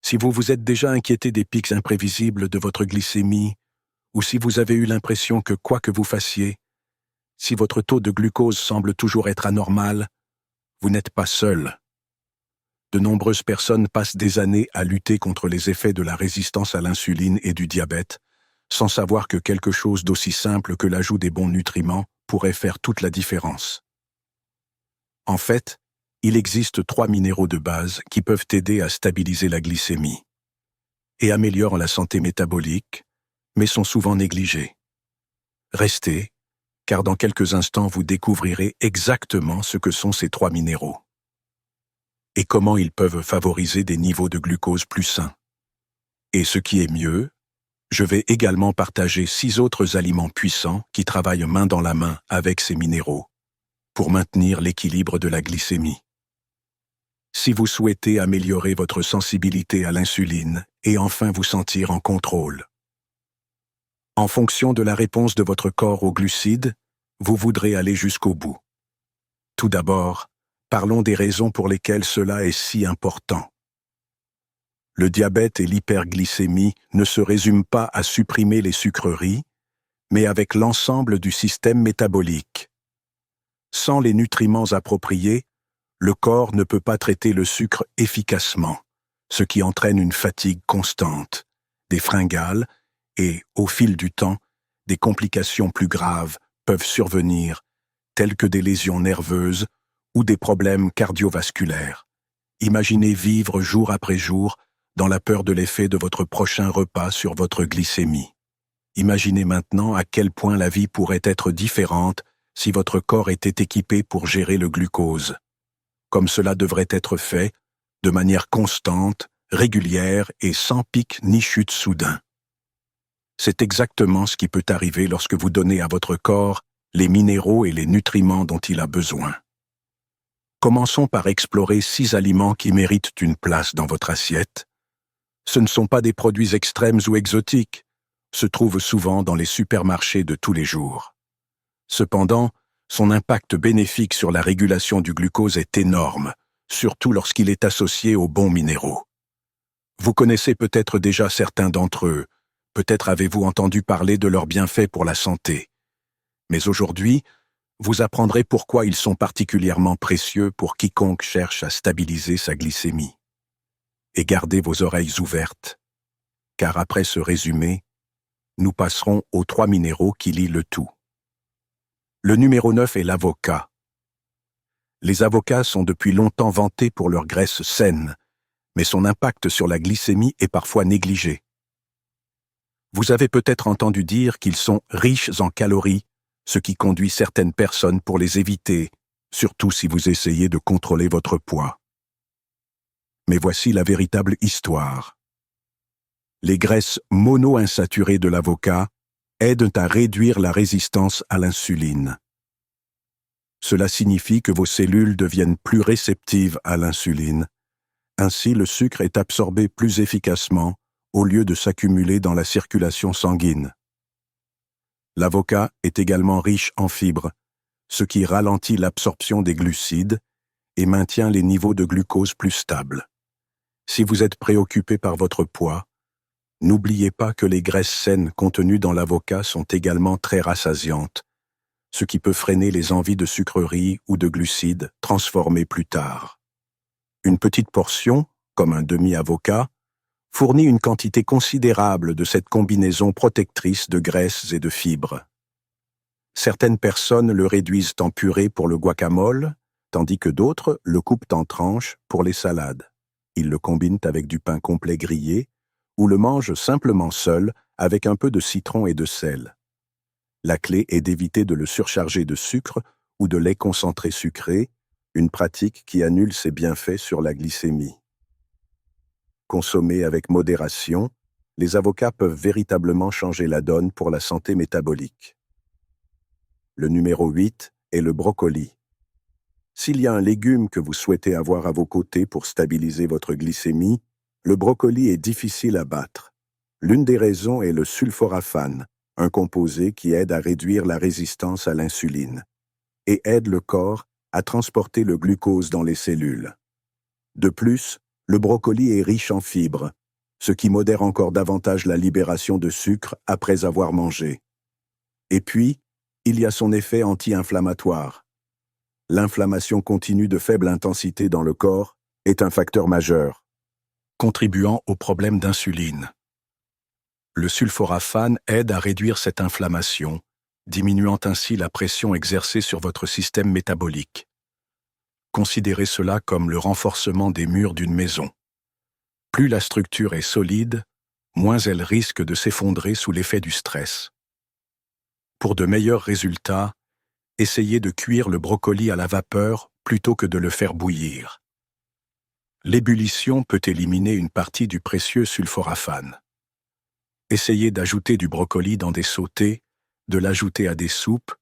Si vous vous êtes déjà inquiété des pics imprévisibles de votre glycémie, ou si vous avez eu l'impression que quoi que vous fassiez, si votre taux de glucose semble toujours être anormal, vous n'êtes pas seul. De nombreuses personnes passent des années à lutter contre les effets de la résistance à l'insuline et du diabète, sans savoir que quelque chose d'aussi simple que l'ajout des bons nutriments pourrait faire toute la différence. En fait, il existe 3 minéraux de base qui peuvent aider à stabiliser la glycémie et améliorent la santé métabolique, mais sont souvent négligés. Restez, car dans quelques instants vous découvrirez exactement ce que sont ces 3 minéraux et comment ils peuvent favoriser des niveaux de glucose plus sains. Et ce qui est mieux, je vais également partager 6 autres aliments puissants qui travaillent main dans la main avec ces minéraux pour maintenir l'équilibre de la glycémie. Si vous souhaitez améliorer votre sensibilité à l'insuline et enfin vous sentir en contrôle. En fonction de la réponse de votre corps aux glucides, vous voudrez aller jusqu'au bout. Tout d'abord, parlons des raisons pour lesquelles cela est si important. Le diabète et l'hyperglycémie ne se résument pas à supprimer les sucreries, mais avec l'ensemble du système métabolique. Sans les nutriments appropriés, le corps ne peut pas traiter le sucre efficacement, ce qui entraîne une fatigue constante, des fringales et, au fil du temps, des complications plus graves peuvent survenir, telles que des lésions nerveuses ou des problèmes cardiovasculaires. Imaginez vivre jour après jour dans la peur de l'effet de votre prochain repas sur votre glycémie. Imaginez maintenant à quel point la vie pourrait être différente si votre corps était équipé pour gérer le glucose, comme cela devrait être fait, de manière constante, régulière et sans pic ni chute soudain. C'est exactement ce qui peut arriver lorsque vous donnez à votre corps les minéraux et les nutriments dont il a besoin. Commençons par explorer 6 aliments qui méritent une place dans votre assiette. Ce ne sont pas des produits extrêmes ou exotiques, se trouvent souvent dans les supermarchés de tous les jours. Cependant, son impact bénéfique sur la régulation du glucose est énorme, surtout lorsqu'il est associé aux bons minéraux. Vous connaissez peut-être déjà certains d'entre eux, peut-être avez-vous entendu parler de leurs bienfaits pour la santé. Mais aujourd'hui, vous apprendrez pourquoi ils sont particulièrement précieux pour quiconque cherche à stabiliser sa glycémie. Et gardez vos oreilles ouvertes, car après ce résumé, nous passerons aux 3 minéraux qui lient le tout. Le numéro 9 est l'avocat. Les avocats sont depuis longtemps vantés pour leur graisse saine, mais son impact sur la glycémie est parfois négligé. Vous avez peut-être entendu dire qu'ils sont riches en calories, ce qui conduit certaines personnes pour les éviter, surtout si vous essayez de contrôler votre poids. Mais voici la véritable histoire. Les graisses monoinsaturées de l'avocat aident à réduire la résistance à l'insuline. Cela signifie que vos cellules deviennent plus réceptives à l'insuline. Ainsi, le sucre est absorbé plus efficacement au lieu de s'accumuler dans la circulation sanguine. L'avocat est également riche en fibres, ce qui ralentit l'absorption des glucides et maintient les niveaux de glucose plus stables. Si vous êtes préoccupé par votre poids, n'oubliez pas que les graisses saines contenues dans l'avocat sont également très rassasiantes, ce qui peut freiner les envies de sucreries ou de glucides transformés plus tard. Une petite portion, comme un demi-avocat, fournit une quantité considérable de cette combinaison protectrice de graisses et de fibres. Certaines personnes le réduisent en purée pour le guacamole, tandis que d'autres le coupent en tranches pour les salades. Ils le combinent avec du pain complet grillé ou le mangent simplement seul avec un peu de citron et de sel. La clé est d'éviter de le surcharger de sucre ou de lait concentré sucré, une pratique qui annule ses bienfaits sur la glycémie. Consommés avec modération, les avocats peuvent véritablement changer la donne pour la santé métabolique. Le numéro 8 est le brocoli. S'il y a un légume que vous souhaitez avoir à vos côtés pour stabiliser votre glycémie, le brocoli est difficile à battre. L'une des raisons est le sulforaphane, un composé qui aide à réduire la résistance à l'insuline et aide le corps à transporter le glucose dans les cellules. De plus, Le brocoli est riche en fibres, ce qui modère encore davantage la libération de sucre après avoir mangé. Et puis, il y a son effet anti-inflammatoire. L'inflammation continue de faible intensité dans le corps est un facteur majeur, contribuant au problème d'insuline. Le sulforaphane aide à réduire cette inflammation, diminuant ainsi la pression exercée sur votre système métabolique. Considérez cela comme le renforcement des murs d'une maison. Plus la structure est solide, moins elle risque de s'effondrer sous l'effet du stress. Pour de meilleurs résultats, essayez de cuire le brocoli à la vapeur plutôt que de le faire bouillir. L'ébullition peut éliminer une partie du précieux sulforaphane. Essayez d'ajouter du brocoli dans des sautés, de l'ajouter à des soupes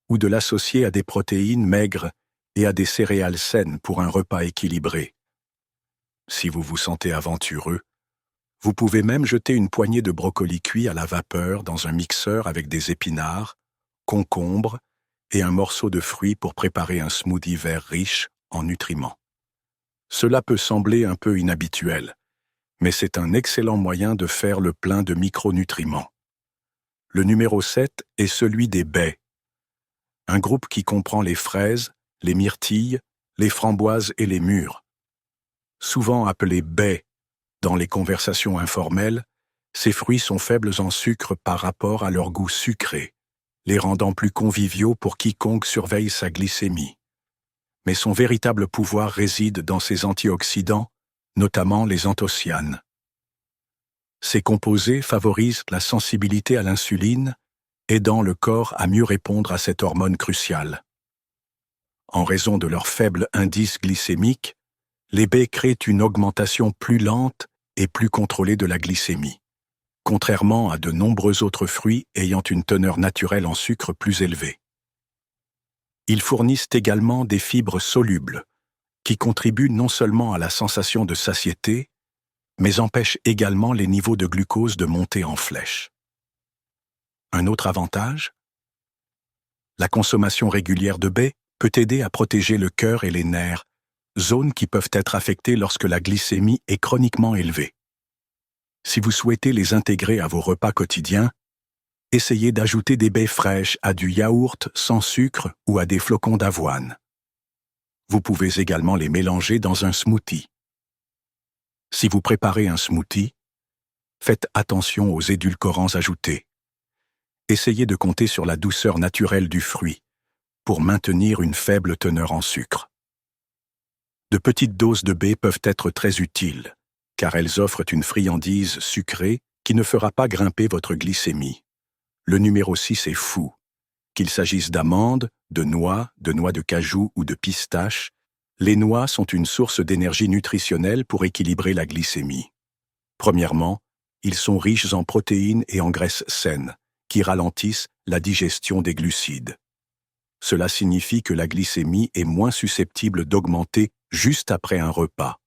ou de l'associer à des protéines maigres et à des céréales saines pour un repas équilibré. Si vous vous sentez aventureux, vous pouvez même jeter une poignée de brocoli cuit à la vapeur dans un mixeur avec des épinards, concombres et un morceau de fruits pour préparer un smoothie vert riche en nutriments. Cela peut sembler un peu inhabituel, mais c'est un excellent moyen de faire le plein de micronutriments. Le numéro 7 est celui des baies, un groupe qui comprend les fraises, les myrtilles, les framboises et les mûres. Souvent appelés baies dans les conversations informelles, ces fruits sont faibles en sucre par rapport à leur goût sucré, les rendant plus conviviaux pour quiconque surveille sa glycémie. Mais son véritable pouvoir réside dans ses antioxydants, notamment les anthocyanes. Ces composés favorisent la sensibilité à l'insuline, aidant le corps à mieux répondre à cette hormone cruciale. En raison de leur faible indice glycémique, les baies créent une augmentation plus lente et plus contrôlée de la glycémie, contrairement à de nombreux autres fruits ayant une teneur naturelle en sucre plus élevée. Ils fournissent également des fibres solubles, qui contribuent non seulement à la sensation de satiété, mais empêchent également les niveaux de glucose de monter en flèche. Un autre avantage? La consommation régulière de baies peut aider à protéger le cœur et les nerfs, zones qui peuvent être affectées lorsque la glycémie est chroniquement élevée. Si vous souhaitez les intégrer à vos repas quotidiens, essayez d'ajouter des baies fraîches à du yaourt sans sucre ou à des flocons d'avoine. Vous pouvez également les mélanger dans un smoothie. Si vous préparez un smoothie, faites attention aux édulcorants ajoutés. Essayez de compter sur la douceur naturelle du fruit pour maintenir une faible teneur en sucre. De petites doses de baies peuvent être très utiles, car elles offrent une friandise sucrée qui ne fera pas grimper votre glycémie. Le numéro 6 est fou. Qu'il s'agisse d'amandes, de noix de cajou ou de pistaches, les noix sont une source d'énergie nutritionnelle pour équilibrer la glycémie. Premièrement, ils sont riches en protéines et en graisses saines, qui ralentissent la digestion des glucides. Cela signifie que la glycémie est moins susceptible d'augmenter juste après un repas.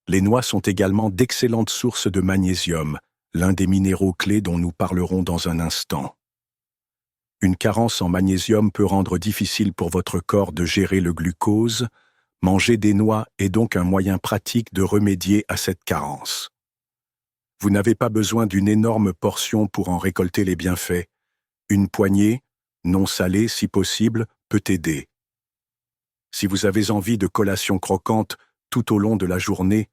Les noix sont également d'excellentes sources de magnésium, l'un des minéraux clés dont nous parlerons dans un instant. Une carence en magnésium peut rendre difficile pour votre corps de gérer le glucose. Manger des noix est donc un moyen pratique de remédier à cette carence. Vous n'avez pas besoin d'une énorme portion pour en récolter les bienfaits. Une poignée, non salée si possible, peut aider. Si vous avez envie de collations croquantes tout au long de la journée,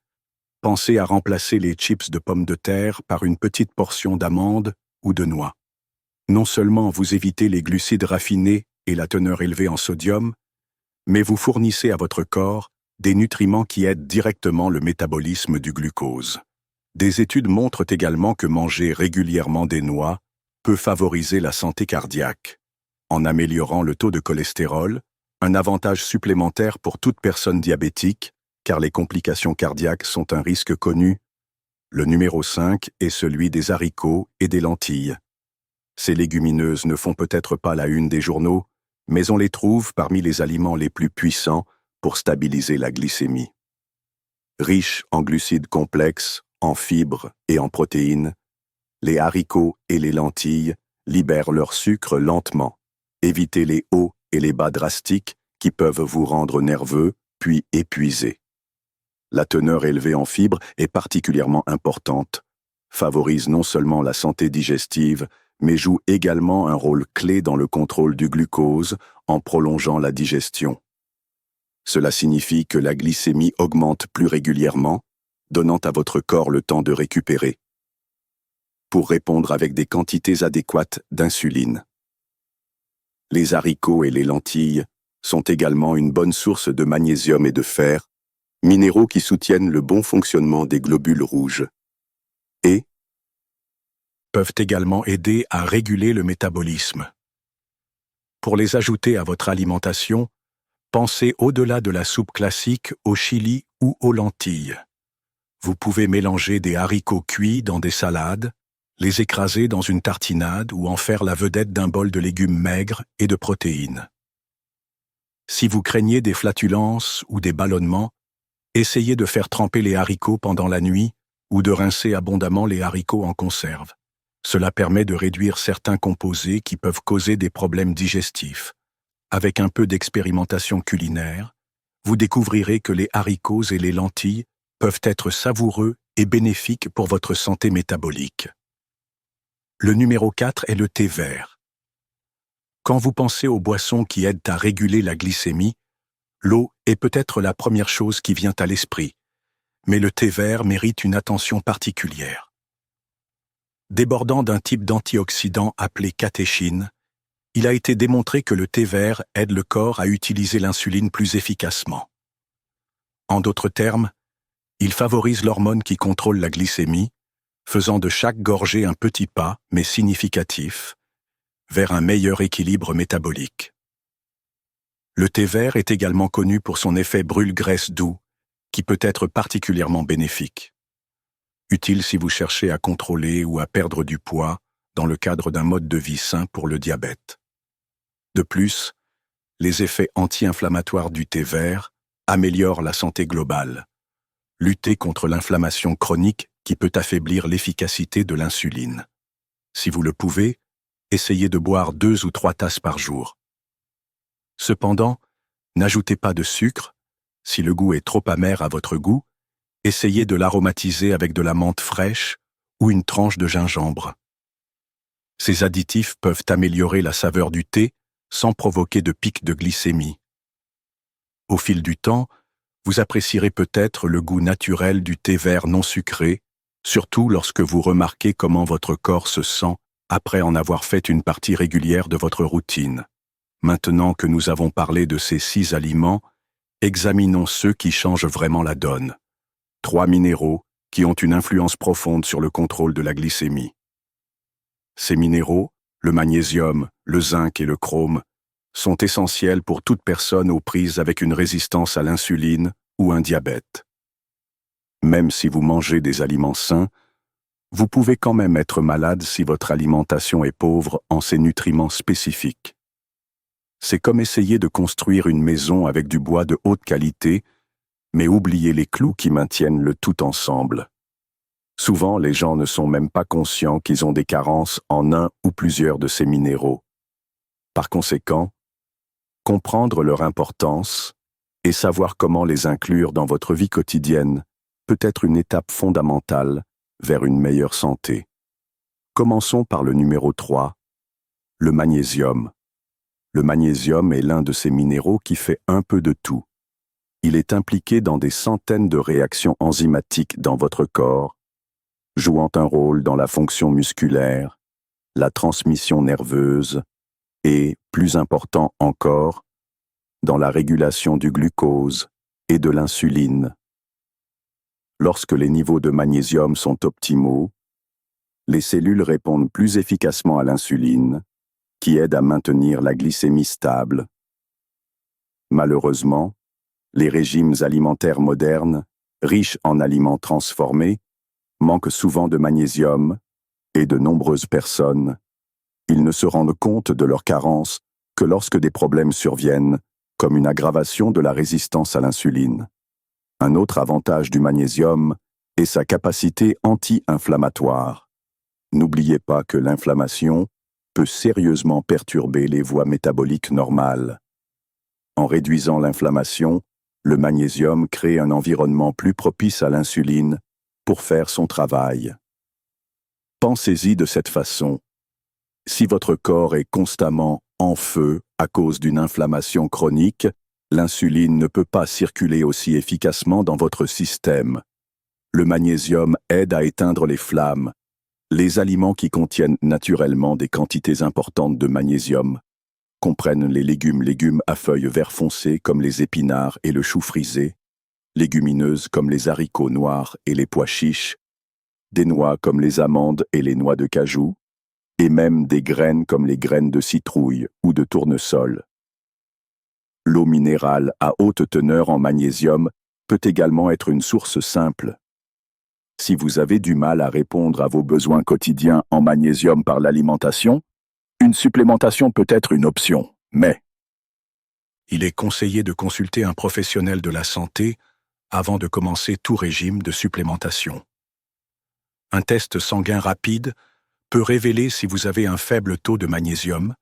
pensez à remplacer les chips de pommes de terre par une petite portion d'amandes ou de noix. Non seulement vous évitez les glucides raffinés et la teneur élevée en sodium, mais vous fournissez à votre corps des nutriments qui aident directement le métabolisme du glucose. Des études montrent également que manger régulièrement des noix peut favoriser la santé cardiaque, en améliorant le taux de cholestérol, un avantage supplémentaire pour toute personne diabétique, car les complications cardiaques sont un risque connu. Le numéro 5 est celui des haricots et des lentilles. Ces légumineuses ne font peut-être pas la une des journaux, mais on les trouve parmi les aliments les plus puissants pour stabiliser la glycémie. Riches en glucides complexes, en fibres et en protéines, les haricots et les lentilles libèrent leur sucre lentement. Évitez les hauts et les bas drastiques qui peuvent vous rendre nerveux puis épuisé. La teneur élevée en fibres est particulièrement importante, favorise non seulement la santé digestive, mais joue également un rôle clé dans le contrôle du glucose en prolongeant la digestion. Cela signifie que la glycémie augmente plus régulièrement, donnant à votre corps le temps de récupérer, pour répondre avec des quantités adéquates d'insuline. Les haricots et les lentilles sont également une bonne source de magnésium et de fer, minéraux qui soutiennent le bon fonctionnement des globules rouges, et peuvent également aider à réguler le métabolisme. Pour les ajouter à votre alimentation, pensez au-delà de la soupe classique au chili ou aux lentilles. Vous pouvez mélanger des haricots cuits dans des salades, les écraser dans une tartinade ou en faire la vedette d'un bol de légumes maigres et de protéines. Si vous craignez des flatulences ou des ballonnements, essayez de faire tremper les haricots pendant la nuit ou de rincer abondamment les haricots en conserve. Cela permet de réduire certains composés qui peuvent causer des problèmes digestifs. Avec un peu d'expérimentation culinaire, vous découvrirez que les haricots et les lentilles peuvent être savoureux et bénéfiques pour votre santé métabolique. Le numéro 4 est le thé vert. Quand vous pensez aux boissons qui aident à réguler la glycémie, l'eau est peut-être la première chose qui vient à l'esprit, mais le thé vert mérite une attention particulière. Débordant d'un type d'antioxydant appelé catéchine, il a été démontré que le thé vert aide le corps à utiliser l'insuline plus efficacement. En d'autres termes, il favorise l'hormone qui contrôle la glycémie, faisant de chaque gorgée un petit pas, mais significatif, vers un meilleur équilibre métabolique. Le thé vert est également connu pour son effet brûle-graisse doux, qui peut être particulièrement bénéfique. Utile si vous cherchez à contrôler ou à perdre du poids dans le cadre d'un mode de vie sain pour le diabète. De plus, les effets anti-inflammatoires du thé vert améliorent la santé globale. Lutter contre l'inflammation chronique qui peut affaiblir l'efficacité de l'insuline. Si vous le pouvez, essayez de boire 2 ou 3 tasses par jour. Cependant, n'ajoutez pas de sucre. Si le goût est trop amer à votre goût, essayez de l'aromatiser avec de la menthe fraîche ou une tranche de gingembre. Ces additifs peuvent améliorer la saveur du thé sans provoquer de pic de glycémie. Au fil du temps, vous apprécierez peut-être le goût naturel du thé vert non sucré, surtout lorsque vous remarquez comment votre corps se sent après en avoir fait une partie régulière de votre routine. Maintenant que nous avons parlé de ces 6 aliments, examinons ceux qui changent vraiment la donne. 3 minéraux qui ont une influence profonde sur le contrôle de la glycémie. Ces minéraux, le magnésium, le zinc et le chrome, sont essentiels pour toute personne aux prises avec une résistance à l'insuline ou un diabète. Même si vous mangez des aliments sains, vous pouvez quand même être malade si votre alimentation est pauvre en ces nutriments spécifiques. C'est comme essayer de construire une maison avec du bois de haute qualité, mais oublier les clous qui maintiennent le tout ensemble. Souvent, les gens ne sont même pas conscients qu'ils ont des carences en un ou plusieurs de ces minéraux. Par conséquent, comprendre leur importance et savoir comment les inclure dans votre vie quotidienne peut être une étape fondamentale vers une meilleure santé. Commençons par le numéro 3, le magnésium. Le magnésium est l'un de ces minéraux qui fait un peu de tout. Il est impliqué dans des centaines de réactions enzymatiques dans votre corps, jouant un rôle dans la fonction musculaire, la transmission nerveuse et, plus important encore, dans la régulation du glucose et de l'insuline. Lorsque les niveaux de magnésium sont optimaux, les cellules répondent plus efficacement à l'insuline, qui aide à maintenir la glycémie stable. Malheureusement, les régimes alimentaires modernes, riches en aliments transformés, manquent souvent de magnésium et de nombreuses personnes, ils ne se rendent compte de leur carence que lorsque des problèmes surviennent, comme une aggravation de la résistance à l'insuline. Un autre avantage du magnésium est sa capacité anti-inflammatoire. N'oubliez pas que l'inflammation peut sérieusement perturber les voies métaboliques normales. En réduisant l'inflammation, Le magnésium crée un environnement plus propice à l'insuline pour faire son travail. Pensez-y de cette façon. Si votre corps est constamment en feu à cause d'une inflammation chronique, l'insuline ne peut pas circuler aussi efficacement dans votre système. Le magnésium aide à éteindre les flammes. Les aliments qui contiennent naturellement des quantités importantes de magnésium comprennent les légumes à feuilles vert foncé comme les épinards et le chou frisé, légumineuses comme les haricots noirs et les pois chiches, des noix comme les amandes et les noix de cajou, et même des graines comme les graines de citrouille ou de tournesol. L'eau minérale à haute teneur en magnésium peut également être une source simple. Si vous avez du mal à répondre à vos besoins quotidiens en magnésium par l'alimentation, une supplémentation peut être une option, mais il est conseillé de consulter un professionnel de la santé avant de commencer tout régime de supplémentation. Un test sanguin rapide peut révéler si vous avez un faible taux de magnésium,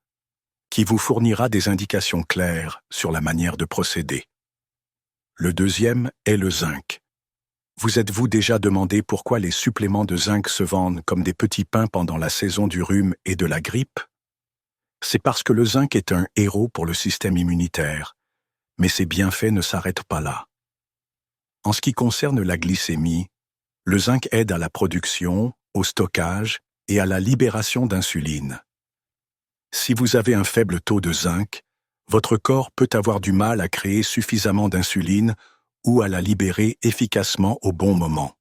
qui vous fournira des indications claires sur la manière de procéder. Le deuxième est le zinc. Vous êtes-vous déjà demandé pourquoi les suppléments de zinc se vendent comme des petits pains pendant la saison du rhume et de la grippe? C'est parce que le zinc est un héros pour le système immunitaire, mais ses bienfaits ne s'arrêtent pas là. En ce qui concerne la glycémie, le zinc aide à la production, au stockage et à la libération d'insuline. Si vous avez un faible taux de zinc, votre corps peut avoir du mal à créer suffisamment d'insuline ou à la libérer efficacement au bon moment.